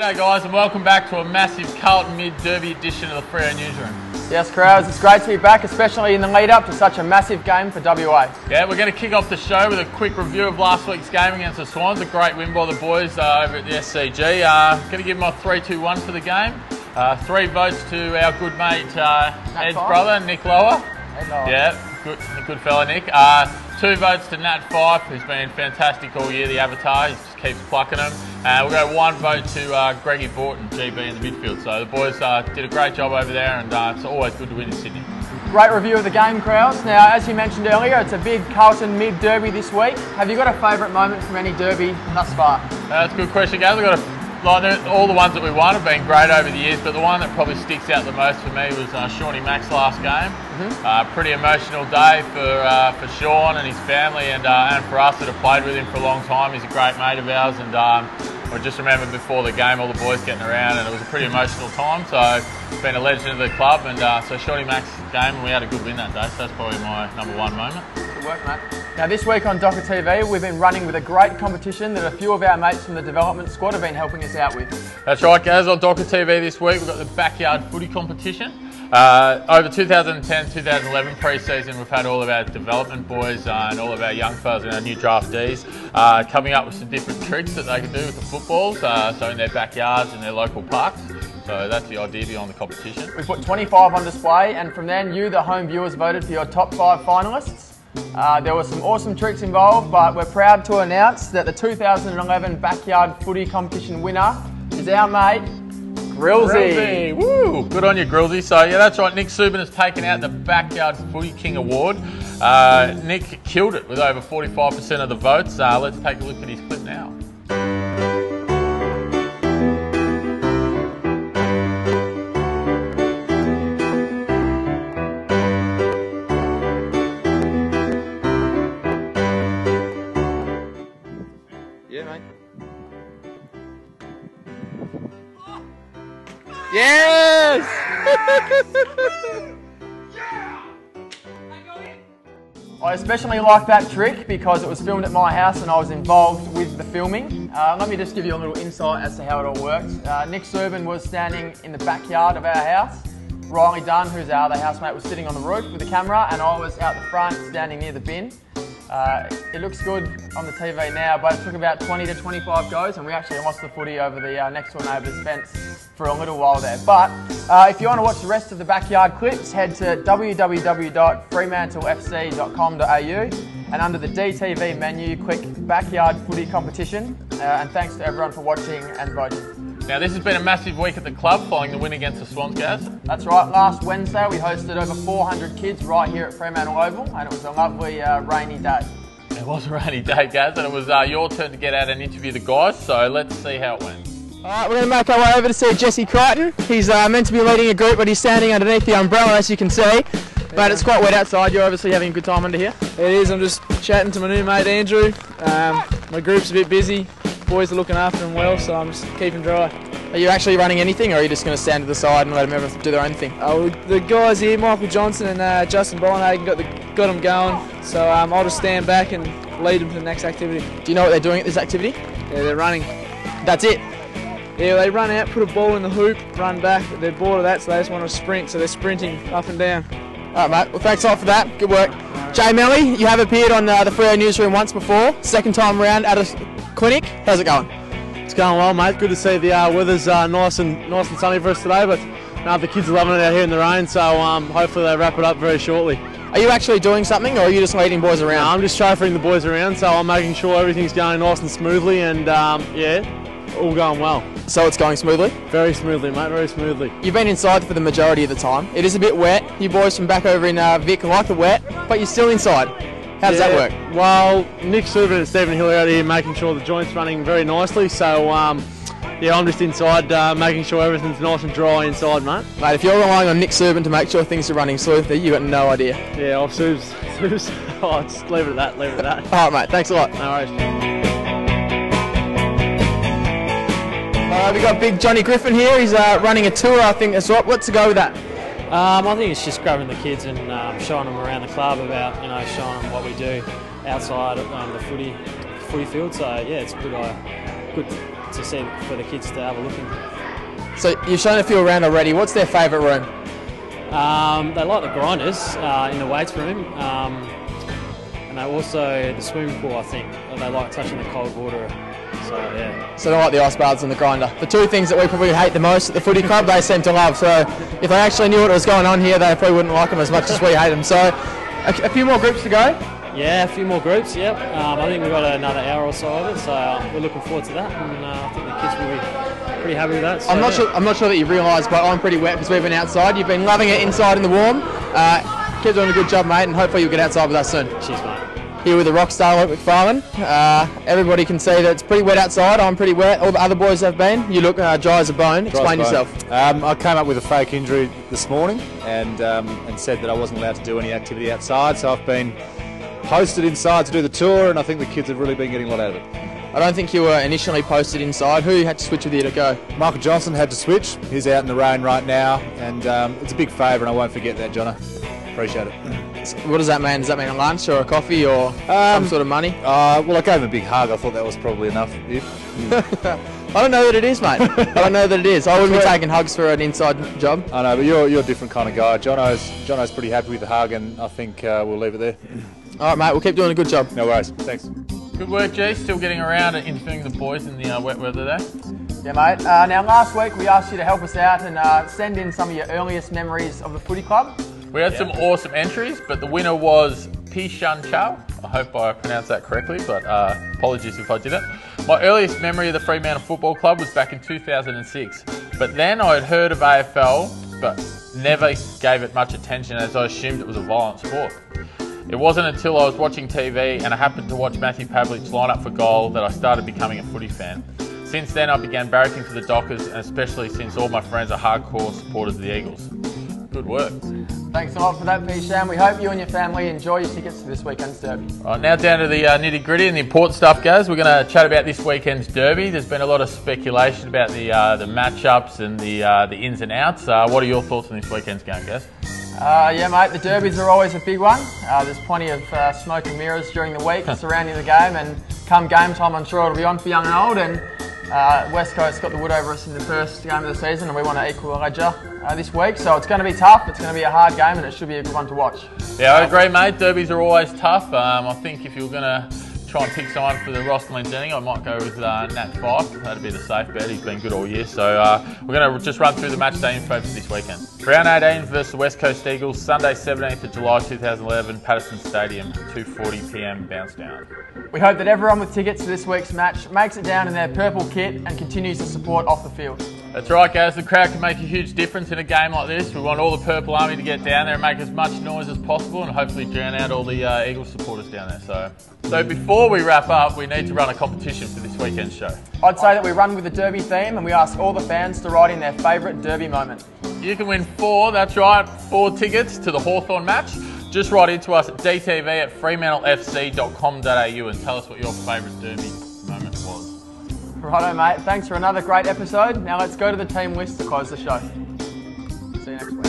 G'day guys, and welcome back to a massive Carlton mid-derby edition of the Freo Newsroom. Yes, Crows, it's great to be back, especially in the lead-up to such a massissive game for WA. Yeah, we're going to kick off the show with a quick review of last week's game against the Swans. A great win by the boys over at the SCG. Going to give them a 3-2-1 for the game. 3 votes to our good mate Ed's brother, Nick Lower. Yeah, good fella Nick. 2 votes to Nat Fife, who's been fantastic all year, the Avatar. He just keeps plucking them. We'll go 1 vote to Greggy Borton, GB in the midfield. So the boys did a great job over there, and it's always good to win in Sydney. Great review of the game, Crows. Now, as you mentioned earlier, it's a big Carlton mid-derby this week. Have you got a favourite moment from any derby thus far? That's a good question, guys. All the ones that we won have been great over the years, but the one that probably sticks out the most for me was Shawnee Mack's last game. Pretty emotional day for Sean and his family, and for us that have played with him for a long time. He's a great mate of ours, and I just remember before the game all the boys getting around, and it was a pretty emotional time. So he's been a legend of the club, and so Shawnee Mack's game, and we had a good win that day, so that's probably my #1 moment. Good work, mate. Now this week on Docker TV, we've been running with a great competition that a few of our mates from the development squad have been helping us out with. That's right, guys. On Docker TV this week, we've got the Backyard Footy competition. Over 2010-2011 pre-season, we've had all of our development boys and all of our young fellas and our new draftees coming up with some different tricks that they can do with the footballs, so in their backyards and their local parks. So that's the idea behind the competition. We put 25 on display, and from then you, the home viewers, voted for your top 5 finalists. There were some awesome tricks involved, but we're proud to announce that the 2011 Backyard Footy competition winner is our mate, Grillsy. Woo! Good on you, Grillsy. So yeah, that's right. Nick Subin has taken out the Backyard Footy King award. Nick killed it with over 45% of the votes. Let's take a look at his clip now. Yeah, mate. Yes! I especially like that trick because it was filmed at my house and I was involved with the filming. Let me just give you a little insight as to how it all worked. Nick Subin was standing in the backyard of our house. Riley Dunn, who's our other housemate, was sitting on the roof with the camera, and I was out the front standing near the bin. It looks good on the TV now, but it took about 20 to 25 goes, and we actually lost the footy over the next door neighbour's fence for a little while there. But if you want to watch the rest of the backyard clips, head to www.fremantlepfc.com.au, and under the DTV menu, click Backyard Footy Competition. And thanks to everyone for watching and voting. Now this has been a massive week at the club following the win against the Swans, guys. That's right, last Wednesday we hosted over 400 kids right here at Fremantle Oval, and it was a lovely rainy day. It was a rainy day, Gaz, and it was your turn to get out and interview the guys, so let's see how it went. Alright, we're going to make our way over to see Jesse Crichton. He's meant to be leading a group, but he's standing underneath the umbrella, as you can see. But it's quite wet outside. You're obviously having a good time under here. It is. I'm just chatting to my new mate Andrew. My group's a bit busy. Boys are looking after them well, so I'm just keeping dry. Are you actually running anything, or are you just going to stand to the side and let them do their own thing? The guys here, Michael Johnson and Justin Bollenhagen, got them going, so I'll just stand back and lead them to the next activity. Do you know what they're doing at this activity? Yeah, they're running. That's it? Yeah, they run out, put a ball in the hoop, run back. They're bored of that, so they just want to sprint, so they're sprinting up and down. Alright, mate. Well, thanks a lot for that. Good work. Jay Melly, you have appeared on the Freo Newsroom once before. Second time round at a clinic. How's it going? It's going well, mate. Good to see the weather's nice and sunny for us today, but the kids are loving it out here in the rain, so hopefully they wrap it up very shortly. Are you actually doing something, or are you just leading boys around? No, I'm just chauffeuring the boys around, so I'm making sure everything's going nice and smoothly, and yeah, all going well. So it's going smoothly? Very smoothly, mate, very smoothly. You've been inside for the majority of the time. It is a bit wet. You boys from back over in Vic like the wet, but you're still inside. How does that work? Well, Nick Subin and Stephen Hill are out here making sure the joint's running very nicely, so yeah, I'm just inside making sure everything's nice and dry inside, mate. Mate, if you're relying on Nick Subin to make sure things are running smoothly, you've got no idea. Yeah, I'll Subs. Oh, just leave it at that, Alright, mate, thanks a lot. No worries. We've got big Johnny Griffin here. He's running a tour, I think. That's right. What's the go with that? I think it's just grabbing the kids and showing them around the club about, showing them what we do outside the footy field. So yeah, it's a good to see for the kids to have a look in. So you've shown a few around already. What's their favourite room? They like the grinders in the weights room, and they also the swimming pool. I think they like touching the cold water. So yeah. So they like the ice baths and the grinder. The two things that we probably hate the most at the footy club, they seem to love. So if they actually knew what was going on here, they probably wouldn't like them as much as we hate them. So a few more groups to go. Yeah, a few more groups. Yep. I think we've got another hour or so of it, so we're looking forward to that, and I think the kids will be pretty happy with that. So, I'm not sure that you realise, but I'm pretty wet because we've been outside. You've been loving it inside in the warm. Keep doing a good job, mate, and hopefully you'll get outside with us soon. Cheers, mate. Here with the rock star Luke McFarlane. Everybody can see that it's pretty wet outside. I'm pretty wet. All the other boys have been. You look dry as a bone. Explain yourself. I came up with a fake injury this morning and said that I wasn't allowed to do any activity outside, so I've been posted inside to do the tour, and I think the kids have really been getting a lot out of it. I don't think you were initially posted inside. Who had to switch with you to go? Michael Johnson had to switch. He's out in the rain right now, and it's a big favour, and I won't forget that, Jono. Appreciate it. What does that mean? Does that mean a lunch or a coffee or some sort of money? Well, I gave him a big hug. I thought that was probably enough. I don't know that it is, mate. I don't know that it is. I wouldn't be taking hugs for an inside job. I know, but you're a different kind of guy. Jono's pretty happy with the hug, and I think we'll leave it there. All right, mate. We'll keep doing a good job. No worries. Thanks. Good work, G. Still getting around and interviewing the boys in the wet weather there. Yeah, mate. Now, last week we asked you to help us out and send in some of your earliest memories of the footy club. We had some awesome entries, but the winner was Pishan Chow. I hope I pronounced that correctly, but apologies if I didn't. My earliest memory of the Fremantle Football Club was back in 2006. But then I had heard of AFL, but never gave it much attention as I assumed it was a violent sport. It wasn't until I was watching TV and I happened to watch Matthew Pavlich line up for goal that I started becoming a footy fan. Since then I began barracking for the Dockers, and especially since all my friends are hardcore supporters of the Eagles. Good work. Thanks a lot for that, Pishan. We hope you and your family enjoy your tickets to this weekend's derby. Right, now down to the nitty gritty and the important stuff, guys. We're going to chat about this weekend's derby. There's been a lot of speculation about the matchups and the ins and outs. What are your thoughts on this weekend's game, guys? Yeah, mate, the derbies are always a big one. There's plenty of smoke and mirrors during the week surrounding the game, and come game time, I'm sure it'll be on for young and old. And West Coast got the wood over us in the first game of the season, and we want to equal a ledger this week. So it's going to be tough. It's going to be a hard game, and it should be a good one to watch. Yeah, I agree, mate. Derbies are always tough. I think if you're going to try and pick someone for the Ross Lenzenning, I might go with Nat Fyfe. That'd be the safe bet. He's been good all year. So we're going to just run through the match day info for this weekend. Round 18 versus the West Coast Eagles, Sunday 17th of July 2011, Patterson Stadium, 2:40 p.m. bounce down. We hope that everyone with tickets to this week's match makes it down in their purple kit and continues to support off the field. That's right, guys. The crowd can make a huge difference in a game like this. We want all the Purple Army to get down there and make as much noise as possible, and hopefully drown out all the Eagles supporters down there. So before we wrap up, we need to run a competition for this weekend's show. I'd say that we run with the derby theme, and we ask all the fans to write in their favourite derby moment. You can win 4 tickets to the Hawthorn match. Just write into us at dtv@fremantlefc.com.au and tell us what your favourite derby moment was. Righto, mate. Thanks for another great episode. Now let's go to the team list to close the show. See you next week.